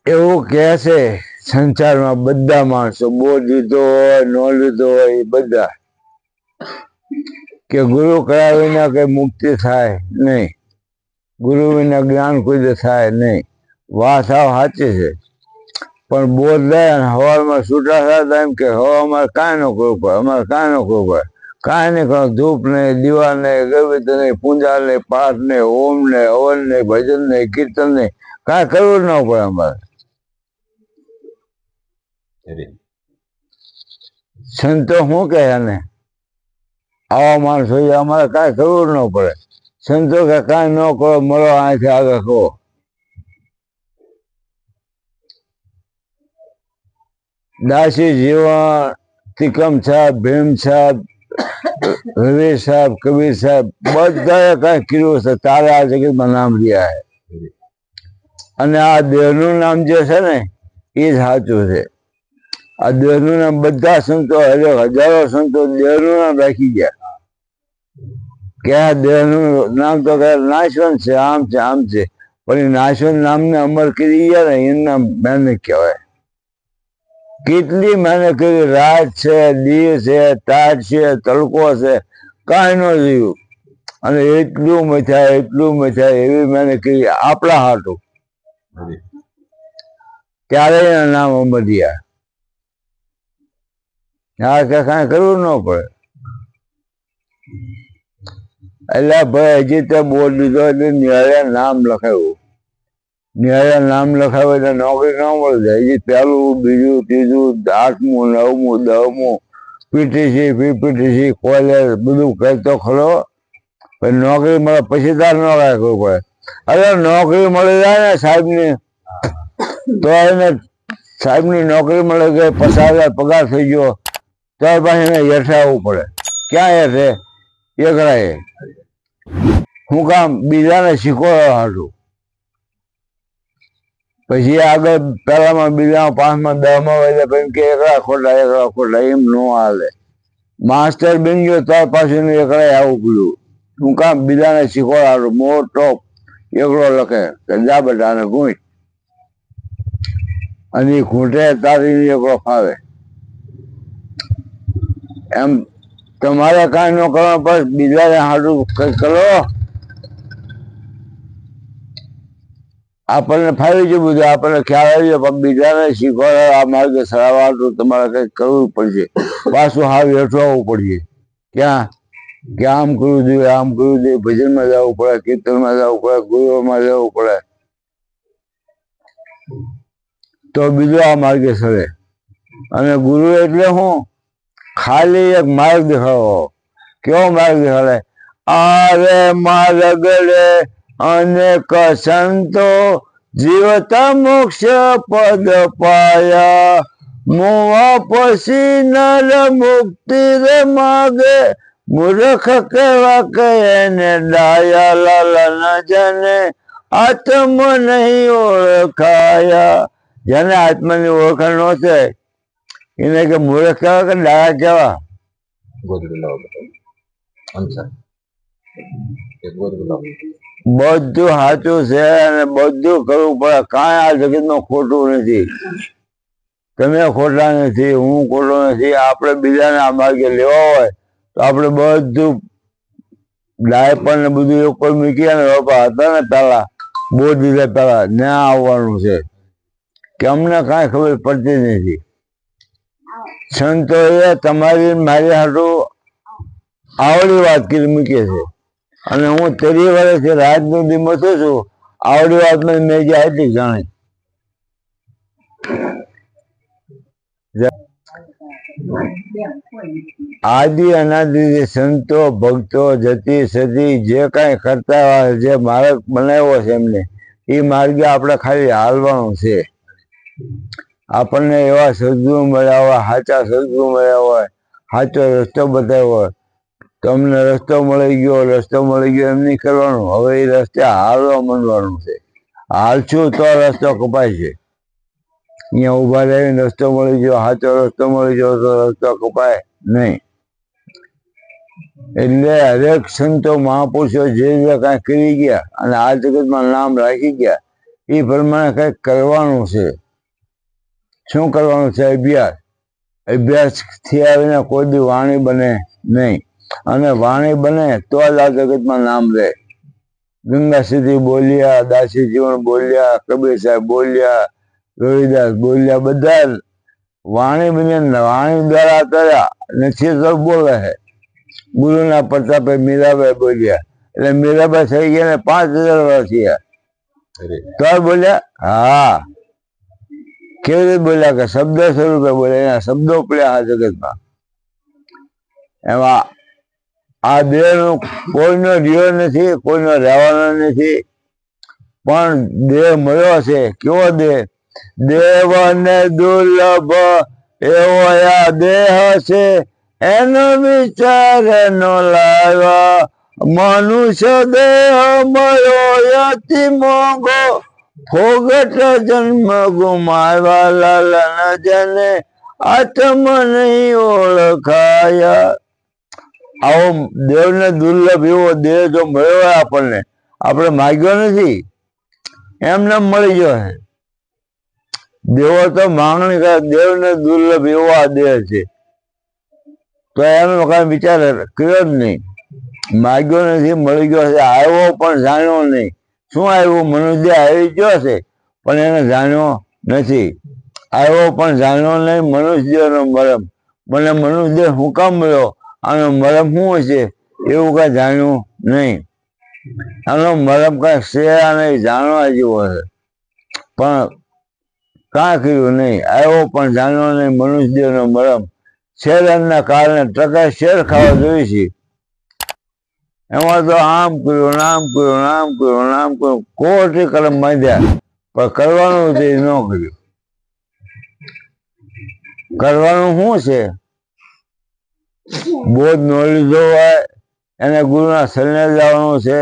એવું કહે છે સંસારમાં બધા માણસો, બોધ લીધો હોય ન લીધો હોય એ બધા, કે ગુરુ કર્યા વિના કઈ મુક્તિ થાય નહીં, ગુરુ વિના જ્ઞાન કોઈ થાય નહીં. વાત સાવ સાચી છે. પણ બોધ લે અને હવારમાં છૂટા થતા એમ કે હવે અમારે કાંઈ ન કરવું પડે, અમારે કાંઈ ન કરવું પડે, કાંઈ નહીં કરો, ધૂપ નહીં, દીવા નહીં, ગરબત નહીં, પૂંજા નહીં, પાઠ નહીં, ઓમ નહીં, હવન નહીં, ભજન નહીં, કીર્તન નહીં, કાંઈ કરવું જ ન પડે અમારે. સંતો શું કહે ને આવા માણસો અમારે કાંઈ કરવું ન પડે. સંતો કે કાંઈ ન કરો, મળો અહીંથી આગળ કહો. દાસી જીવન, તિકમ સાહેબ, ભીમ સાહેબ, રવિ સાહેબ, કબીર સાહેબ બધાએ કઈ કર્યું છે તારે આ જગતમાં નામ રહ્યા છે. અને આ દેહનું નામ જે છે ને એ જ સાચું છે. આ દેહનું નામ બધા સંતો હજારો સંતો દેહનું નામ રાખી ગયા કે આ દેહનું નામ તો નાશવંત છે, આમ છે, આમ છે. પણ એ નાશવંત નામને અમર કરી ગયા ને એનું નામ મહેનત કહેવાય. કેટલી મહેનત કરી, રાત છે, દી છે, તાટ છે, તડકો છે, કાંઈ ન જોયું. અને એટલું મથાય એવી મહેનત કરી આપણા હાટું, ત્યારે એના નામ અમર્યા. આ કે કાંઈ કરવું ન પડે. એટલે ભાઈ હજી તો બોલ દીધો એટલે નિહાળે નામ લખાયું. નિહાળે નામ લખાવ્યું એટલે નોકરી ન મળી જાય. હજી પહેલું, બીજું, ત્રીજું, 8મું, 9મું, 10મું, પીટીસી, પીપીટીસી, કોલેજ બધું કરતો ખરો. પછી નોકરી મળે પછી તાર નોકરી કરવું પડે. અરે નોકરી મળી જાય ને સાહેબની, તો એને સાહેબની નોકરી મળે ગઈ, 50,000 પગાર થઈ ગયો, ત્યાર પછી એને હેઠે આવવું પડે. ક્યાં હેઠે? એકલાએ. શું કામ? બીજાને શીખવાડવા હાટું. પછી આગળ પહેલામાં, બીજામાં, 5માં, 10માં વધે પછી કે એકલા ખોટા એમ ન હાલે. માસ્ટર બની ગયો ત્યાર પાછું એકલાએ આવું પડ્યું. શું કામ? બીજાને શીખવાડવા મોટો એકલો લખે કે જા બેટા આને ઘૂંટ, અને એ ઘૂંટે તારી એકલો ફાવે. એમ તમારે કાંઈ ન કરવા પડે, બીજાને હાટું કંઈક કરો. આપણને ફાવી ગયું બધું, આપણને ખ્યાલ આવી ગયો, પણ બીજાને શીખવાડે આ માર્ગે સરાવવા હાટું તમારે કંઈક કરવું પડશે. પાછું હાવ હેઠું આવવું પડશે. ક્યાં? કે આમ કરવું જોઈએ, આમ કરવું જોઈએ, ભજનમાં જવું પડે, કીર્તનમાં જવું પડે, ગુરુમાં જવું પડે, તો બીજો આ માર્ગે સરે. અને ગુરુ એટલે શું? ખાલી એક માર્ગ દેખાડો. કેવો માર્ગ દેખાડે? આરે માર્ગ રે અનેક સંતો જીવતા મોક્ષ પદ પાયા, મોવા પછી નર મુક્તિ રે માગે, મૂર્ખ કેવા કહે ને ડાયા, લાલ ન જાને આત્મ નહીં ઓળખાયા. જેને આત્માની ઓળખાણ ન થાય એને કે મૂર્ખ કેવા કે ડાયા કેવા? બધું સાચું છે અને બધું કરવું પડે. કાંઈ આ જગતમાં ખોટું નથી. તમે ખોટા નથી, હું ખોટો નથી. આપણે બીજાને આ માર્ગે લેવા હોય તો આપણે બધું ડાયપર ને બધું એક પર મૂકી અને હતા ને પેલા બોધ દીધા પેલા ન્યા આવવાનું છે કે અમને કાંઈ ખબર પડતી નથી. સંતોએ તમારી મારી હાટું આવડી વાત કરી મૂકી છે. અને હું 30 વર્ષથી રાજનું મથું છું. આવડી વાતમાં મેં જે આટલી જાણી. આદિ અનાદિ સંતો ભક્તો જતી સતી જે કાંઈ કરતા, જે માર્ગ બનાવ્યો છે એમને, એ માર્ગે આપણે ખાલી હાલવાનું છે. આપણને એવા સદગુરુ મળ્યા હોય, સાચા સદગુરુ મળ્યા હોય, સાચો રસ્તો બતાવ્યો હોય, તમને રસ્તો મળી ગયો એમ નહીં કરવાનું. હવે એ રસ્તે હાલવા માંડવાનું છે. હાલશું તો રસ્તો કપાય છે. અહીંયા ઉભા રહીને રસ્તો મળી ગયો, સાચો રસ્તો મળી ગયો તો રસ્તો કપાય નહીં. એટલે હરેક સંતો મહાપુરુષો જે કાંઈ કરી ગયા અને આ જગતમાં નામ રાખી ગયા એ પ્રમાણે કંઈક કરવાનું છે. શું કરવાનું છે? અભ્યાસ. અભ્યાસથી આવીને કોઈ દી વાણી બને નહીં, અને વાણી બને તો જ આ જગતમાં નામ રહે. ગંગા સીધી બોલ્યા, દાસી જીવન બોલ્યા, કબીર સાહેબ બોલ્યા, રવિદાસ બોલ્યા, બધા વાણી બને વાણી દ્વારા કર્યા નથી તો બોલે છે. ગુરુના પ્રતાપે મીરાબાઈ બોલ્યા, એટલે મીરાબાઈ થઈ ગયા ને 5000 વર્ષ થયા તો બોલ્યા. હા, કેવી રીતે બોલ્યા? કે શબ્દ સ્વરૂપે બોલ્યા, એના શબ્દો પડ્યા આ જગતમાં. એમાં આ દેહનો કોઈનો રહ્યો નથી, કોઈનો રહેવાનો નથી, પણ દેહ મળ્યો છે. કેવો દેહ? દેવને દુર્લભ એવો આ દેહ છે, એનો વિચાર નો લાવ્યા. મનુષ્ય દેહ મળ્યો અતિ મોંઘો, ફોગટ જન્મ ગુમાવ્યા. લાલન જને આત્મ નહીં ઓળખાયા. આવો દેવને દુર્લભ એવો દેહ જો મળ્યો હોય આપણને, આપણે માગ્યો નથી, એમને મળી ગયો છે. દેવો તો માંગણી કરે, દેવને દુર્લભ એવો આ દેહ છે, તો એનો કઈ વિચાર કર્યો જ નહીં. માગ્યો નથી, મળી ગયો છે. આવ્યો પણ જાણ્યો નહીં. શું આવ્યું? મનુષ્ય આવી ગયો છે, પણ એને જાણ્યો નથી. આવ્યો પણ જાણ્યો નહીં. મનુષ્યનો મરમ, મને મનુષ્ય હું કામ મળ્યો, આનો મરમ શું હશે, એવું કઈ જાણ્યું નહીં. આનો મરમ કઈ છે નહીં, જાણવા જેવો છે, પણ કાંઈ કર્યું નહીં. આવ્યો પણ જાણ્યો નહીં. મનુષ્યનો મરમ શેરના કારણે ટકા શેર ખાવા જોઈએ છે. એમાં તો આમ કર્યું, નામ કર્યું, નામ કર્યું, નામ કર્યું, કોટી કલમ બાંધ્યા, પણ કરવાનું તે ન કર્યું. કરવાનું શું છે? બોધ ન લીધો હોય એને ગુરુના શરણે જવાનું છે,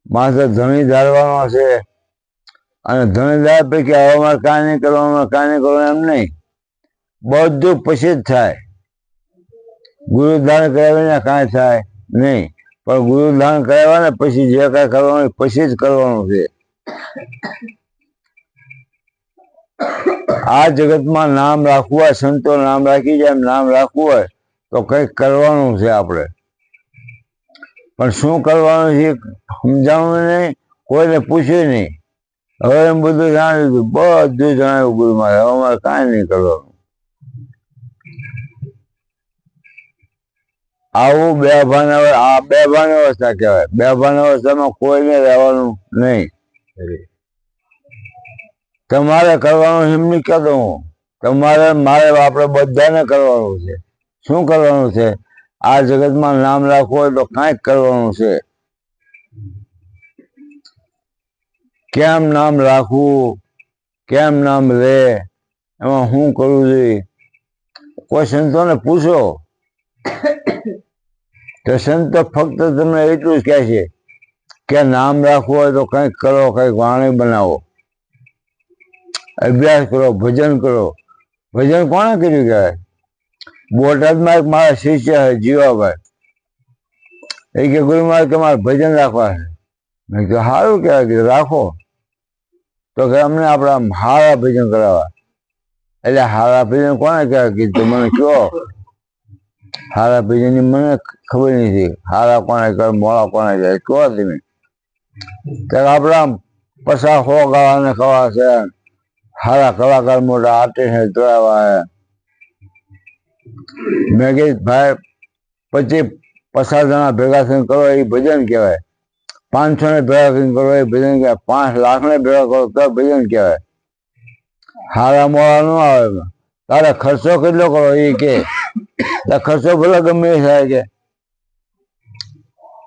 માથે ધણી ધારવાનો છે, અને ધણી ધાર પૈકી હવે મારે કાંઈ નહીં કરવાનું, કાંઈ નહીં કરવાનું એમ નહીં. બધું પછી જ થાય. ગુરુ ધારણ કરાવીને કાંઈ થાય નહીં, પણ ગુરુ ધારણ કરાવ્યા ને પછી જે કાંઈ કરવાનું પછી જ કરવાનું છે. આ જગતમાં નામ રાખવું હોય, સંતો નામ રાખી જાય એમ નામ રાખવું હોય તો કંઈક કરવાનું છે આપણે. પણ શું કરવાનું છે સમજાવવું નહીં, કોઈને પૂછ્યું નહીં. હવે એમ બધું જાણી લીધું, બધું જણાવ્યું ગુરુમાં. હવે અમારે કાંઈ નહીં કરવાનું. આવું બેભાન, આ બેભાન અવસ્થા કહેવાય. બેભાન અવસ્થામાં કોઈને રહેવાનું નહીં. તમારે કરવાનું એમ નહીં કહેતો હું, તમારે મારે આપણે બધાને કરવાનું છે. શું કરવાનું છે? આ જગતમાં નામ રાખવું હોય તો કાંઈક કરવાનું છે. કેમ નામ રાખવું, કેમ નામ રે, એમાં શું કરવું જોઈએ? કોઈ સંતોને પૂછો તો સંતો ફક્ત તમને એટલું જ કહે છે કે નામ રાખવું હોય તો કંઈક કરો, કંઈક વાણી બનાવો, અભ્યાસ કરો, ભજન કરો. ભજન કોણે કર્યું કહેવાય? બોટાદમાં એક મારા શિષ્ય છે જીવાભાઈ, એ કે ગુરુ મહારાજ કે મારે ભજન રાખવા છે. મેં કીધું સારું કહેવાય, કે રાખો. તો કે અમને આપણા હારા ભજન કરાવવા. એટલે હારા ભજન કોને કહેવાય? કીધું મને કહો. હારા ભજનની મને ખબર નથી. હારા કોને કહે, મોડા કોને કહે, કહો તમે. ત્યારે આપણા 50-100 ગાળાને ખવા છે, હારા કલાકાર મોટા આર્ટિસ્ટ જોડાવા છે. મેં કીધું ભાઈ 50 જણા ભેગા થઈને કરો એ ભજન કહેવાય. 500 ને ભેગા થઈને કરો એ ભજન કહેવાય. 5 લાખ ને ભેગા કરો તો ભજન કહેવાય. હારા મોડા ન આવે. તારે ખર્ચો કેટલો કરો એ કે ખર્ચો ભલે ગમે એ થાય કે.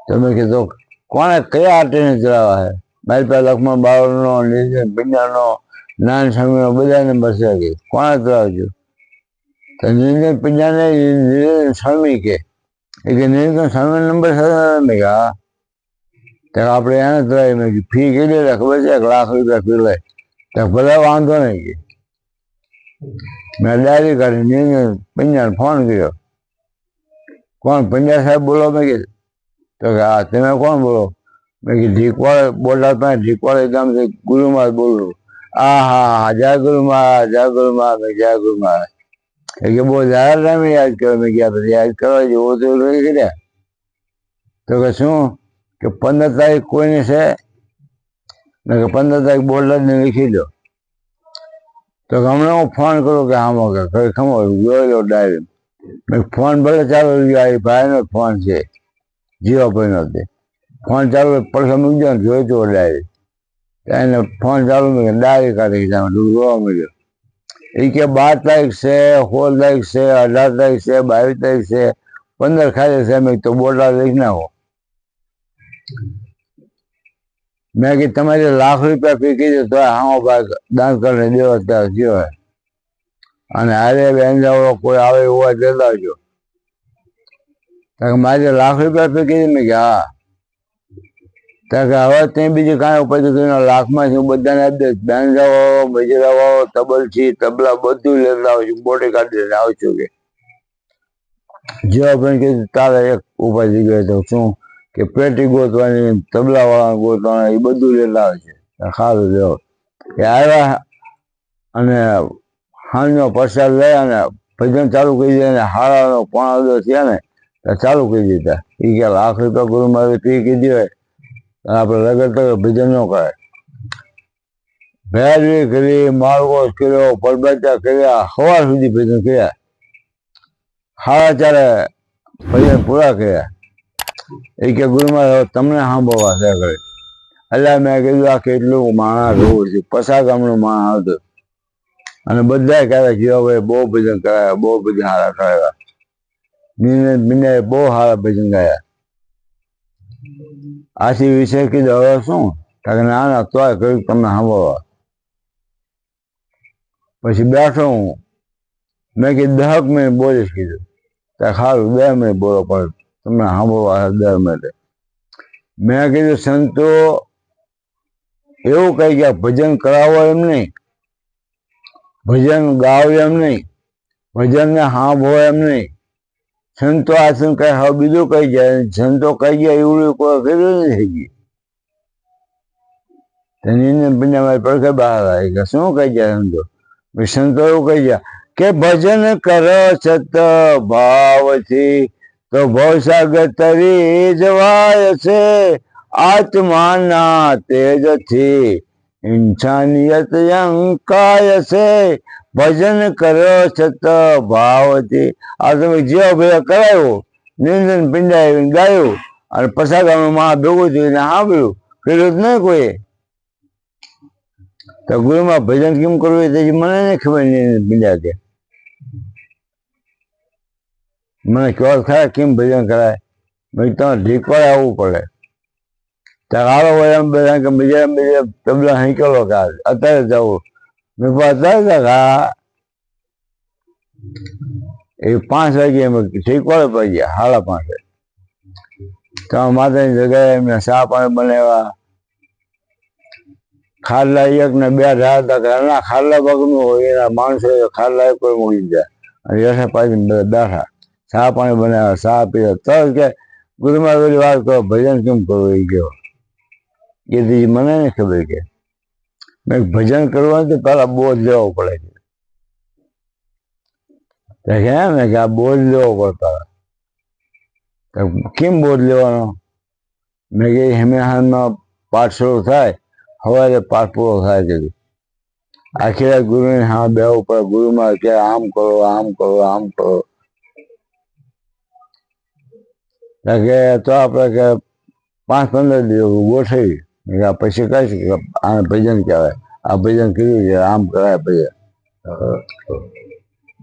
તમે કીધું કોને કયા આર્ટિસ્ટ જોડાવા છે? મારી પાસે લક્ષ્મણ બાવળનો, નિરંજન પંડ્યાનો, નારાયણ સ્વામીનો બધા નંબર છે. કે કોને જોડાવજો? તો નિરંજન પંડ્યાને નિરંજન સ્વામી કે નિરંજન સ્વામી નંબર સાથે મેં હા. ત્યારે આપણે એને જોડાય. મેં ફી કેટલી લે ખબર છે? 1 લાખ રૂપિયા ફી લે. ત્યાં ભલે વાંધો નહીં કે. મેં ડાયરી કાઢી નિરંજન પંડ્યાને ફોન કર્યો. કોણ? પંડ્યા સાહેબ બોલો? મેં કીધું. તો કે હા. તમે કોણ બોલો? મેં કીધું ઢીકવાડ બોટાદ પાસે ઢીકવાડ ગામથી ગુરુ મહારાજ બોલું. હા હા જય ગુરુ મહારાજ જય ગુરુ મહારાજ જય ગુરુ મહારાજ. એ કે બહુ ઝાડા ટાઈમે યાદ કરો. મેં ગયા પછી યાદ કરવા જેવો તો રહી ગયા. તો કે શું કે 15 તારીખ કોઈને છે ને કે 15 તારીખ બોટાદને લખી દો. તો હમણાં હું ફોન કરું કે આમ કે ખમો જોઈ લો ડાયરી. મેં ફોન ભલે ચાલુ રહ્યો. એ ભાઈનો ફોન છે જીઓ ભાઈનો. તે ફોન ચાલુ પડખે મૂકી દો ને જોઈ તો ડાયરી. એને ફોન ચાલુ મૂકે ડાયરી કાઢી જોવા મળ્યો. એ કે 12 તારીખ છે 16 તારીખ છે 18 તારીખ છે 22 તારીખ છે 15 ખાલી છે. મેં તો બોટાદ લખી નાખો. મેં કીધું તમારે લાખ રૂપિયા ફી કીધું તો હા ભાઈ દાન કરીને દેવો ત્યારે થયો. અને હારે બેન જાઓ કોઈ આવે એવું હોય દેતા આવજો. મારે લાખ રૂપિયા ફી કીધી. મેં કે હા. કારણ કે હવે ત્યાં બીજું કાંઈ પછી લાખમાં હું બધાને આપી દઈશ. બેન જાઓ બજરાઓ તબલચી તબલા બધું લેતા આવશું. બોટી કાઢીને આવશું કે જેવા ભાઈ કીધું તારે એક ઉપાધિ ગયો તો શું કે પેટી ગોતવાની તબલા વાળા ગોતવાના એ બધું લેતા આવશે. સારું લેવો એ આવ્યા અને સાંજનો પ્રસાદ લઈ અને ભજન ચાલુ કરી દે ને હારાનો 5:30 થયા ને ચાલુ કરી દીધા. એ કે લાખ રૂપિયા ગુરુ મારે ફી કીધી હોય આપણે લગત ભજન ન કરાય. ભેરવી કરી માળવો કર્યો પરબચા કર્યા સવાર સુધી ભજન કર્યા. 4:30 ભજન પૂરા કર્યા. એ કે ગુરુ મારે તમને સાંભળવા છે કરે. એટલે મેં કીધું આ કેટલું માણસ રોવું છે. 50 ગામનું માણસ હતું અને બધા કહેવાય જીવાભાઈ બહુ ભજન કરાયા બહુ ભજન સારા કરાયા. મને બહુ સારા ભજન ગાયા. આથી વિષય કીધું હવે શું ના ના તોય કહ્યું તમને સાંભળવા. પછી બેઠો હું. મેં કીધું 10 મિનિટ બોલીશ કીધું. ત્યાં સારું 10 મિનિટ બોલો પણ તમને સાંભળવા 10 મિનિટ. મેં કીધું સંતો એવું કહી ગયા ભજન કરાવો એમ નહીં, ભજન ગાવ એમ નહીં, ભજનને સાંભળો એમ નહીં. સંતો આસન કઈ હવે બીજું કહી જાય. સંતો કહી ગયા એવું કોઈ કર્યું નથી. મારી પડખે બહાર આવી ગયા શું કહી જાય સંતો. સંતો એવું કહી ગયા કે ભજન કરો સત ભાવથી તો ભવસાગર તરી જવાય છે. આત્માના તેજથી ઇન્સાનિયત અંકાય છે. ભજન કરો સત ભાવથી. આ તમે જેવો ભેગા કરાયો નિંદન પિંડાય ગાયું અને 50 ગામનું માણસ ભેગું થયું સાંભળ્યું કર્યું જ નહીં કોઈ. તો ગુરુમાં ભજન કેમ કરવું એ મને નહીં ખબર. નિંદન પિંડા કે મને કહો ખરા કેમ ભજન કરાય. મેં તમે ઢીકવાડે આવવું પડે. ત્યારે આવો હોય એમ બધા કે બીજા તબલા નીકળો કે અત્યારે જવું. મેં અત્યારે હા એ 5 વાગે એમ ઢીકવાડે પડી ગયા 5:30. તો માતાની જગ્યાએ એમને ચા પાણી બનાવ્યા. ખાડલા 1 ને 2 હતા કે ના ખાડલા પગનું હોય એના માણસો ખાડલા કોઈ મૂકી જાય અને યશા પાછી બેઠા ચા પાણી બનાવ્યા. ચા પીવા તરત કે ગુરુમાં પેલી વાત કરો ભજન કેમ કરવું એ ગયો. એ દીધી મને નહીં ખબર કે મેં ભજન કરવાનું તો પેલા બોધ લેવો પડે કે ને કે આ બોધ લેવો પડે પેલા. કેમ બોધ લેવાનો. મેં કે હેમેહાનમાં પાઠ શરૂ થાય સવારે પાઠ પૂરો થાય કીધું. આખી રાત ગુરુને હા બેવું પડે. ગુરુમાં કે આમ કરો આમ કરો આમ કરો. કે તો આપણે કે 5-15 દિવસ ગોઠવી પછી કહીશ આ ભજન કહેવાય. આ ભજન કર્યું છે આમ કરાય ભજન.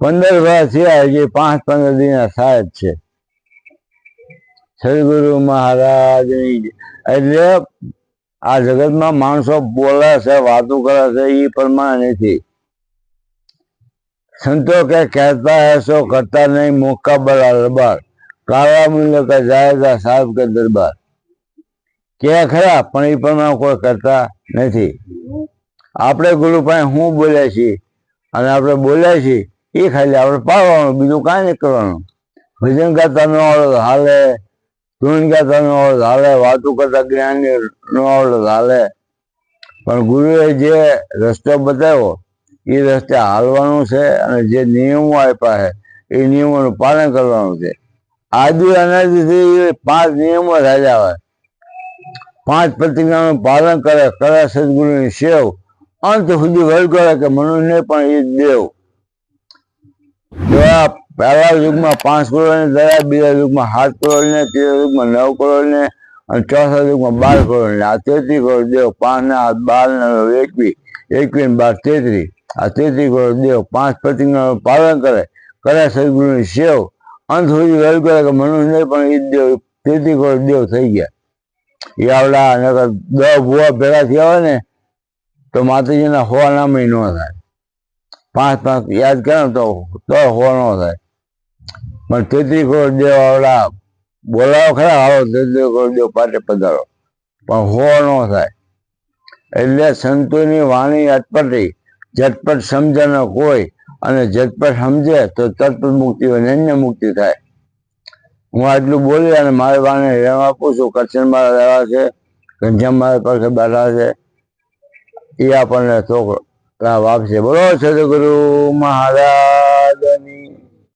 15 વર્ષ થયા હજી 5-15 દિન થાય જ છે. સદગુરુ મહારાજની એટલે આ જગતમાં માણસો બોલે છે વાતો કરે છે એ પ્રમાણે નથી. સંતો કે કહેતા હૈસો કરતા નહીં મોકા બળા લબાર કાળા મૂલ્ય કે જાયગા સાહેબ કે દરબાર. કે ખરા પણ એ પ્રમાણે કોઈ કરતા નથી. આપણે ગુરુ પાસે હું બોલ્યા છીએ અને આપણે બોલ્યા છીએ એ ખાલી આપણે પાડવાનું બીજું કાંઈ નહીં કરવાનું. ભજન ગાતા ન આવડે હાલે ધૂન ગાતા ન આવડે હાલે, વાતું કરતા જ્ઞાની ન આવડે હાલે, પણ ગુરુએ જે રસ્તો બતાવ્યો એ રસ્તે હાલવાનું છે અને જે નિયમો આપ્યા છે એ નિયમોનું પાલન કરવાનું છે. આદિ અનાદિથી 5 નિયમો રાજા હોય, 5 પ્રતિજ્ઞાનું પાલન કરે, કરે સદગુરુની સેવ, અંત સુધી વળગોળે કે મનુષ્યને પણ એ દેવ. જેવા પહેલા યુગમાં 5 કરોડની દયા, બીજા યુગમાં 7 કરોડને, ત્રીજા યુગમાં 9 કરોડને અને ચોથા યુગમાં 12 કરોડને. આ 33 કરોડ દેવ, 5 ને 12 ને 21, 21 ને 12 33. આ 33 કરોડ દેવ 5 પ્રતિજ્ઞાનું પાલન કરે, કરે સદગુરુની સેવ, અંત સુધી વળગોળે કે મનુષ્યને પણ એ દેવ. 33 કરોડ દેવ થઈ ગયા. એ આવડા 10 ભૂવા ભેગા થયા હોય ને તો માતાજીના 100 નામ ન થાય. 5 યાદ કરે તો 100 ન થાય. પણ 33 કરોડ દેવ આવડા બોલાવો ખરા, આવો 33 કરોડ દેવ પાટે પધારો, પણ 100 ન થાય. એટલે સંતોની વાણી અટપટી, ઝટપટ સમજે ન કોઈ, અને ઝટપટ સમજે તો તરત મુક્તિ હોય, અન્ય મુક્તિ થાય. હું આટલું બોલી અને મારી વાણી રેમ આપું છું. કરશન મારા રહેવા છે, ઘનશ્યામ મારા પાસે બેઠા છે, એ આપણને છોકરા આપશે. બોલો સદગુરુ મહારાજની